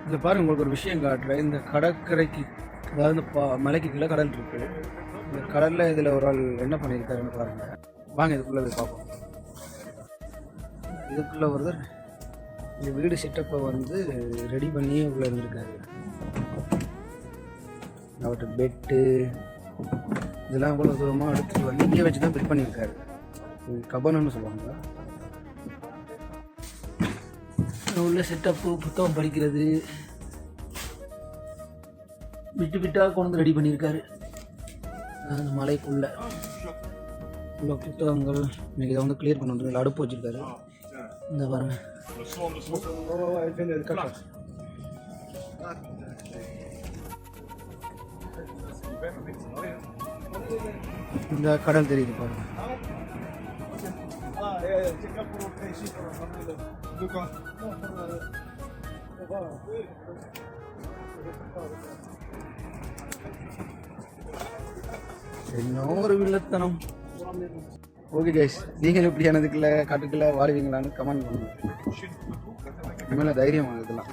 இதில் பாருங்க, உங்களுக்கு ஒரு விஷயம் காட்டுறேன். இந்த கடற்கரைக்கு, அதாவது இந்த மலைக்கு கீழே கடல் இருக்கு. இந்த கடலில் இதில் ஒரு ஆள் என்ன பண்ணியிருக்காருன்னு பாருங்க. வாங்க இதுக்குள்ளே போய் பார்ப்போம். இதுக்குள்ளே ஒருத்தர் இந்த வீடு செட்டப்பை வந்து ரெடி பண்ணி உள்ளே இருந்திருக்காரு. அவர்கிட்ட பெட்டு இதெல்லாம் இவ்வளோ தூரமாக எடுத்துகிட்டு வந்து இங்கே வச்சு தான் பிட் பண்ணியிருக்காரு. கபனன்னு சொல்லுவாங்க. உள்ள செட்டப்பு, புத்தகம் படிக்கிறது, விட்டு விட்டாக கொண்டு வந்து ரெடி பண்ணியிருக்காரு. அந்த மலைக்குள்ள உள்ள புத்தகங்கள் இன்னைக்கு இதை வந்து கிளியர் பண்ண வந்து அடுப்பு வச்சிருக்காரு. இந்த பாருங்க, இந்த கடல் தெரியுது பாருங்க. என்ன ஒரு வில்லத்தனம். ஓகே கைஸ், நீங்கள் எப்படியானதுக்குள்ள காட்டுக்குள்ள வாழ்வீங்களான்னு கமெண்ட் பண்ணுங்க. இனிமேல் தைரியம் இதெல்லாம்.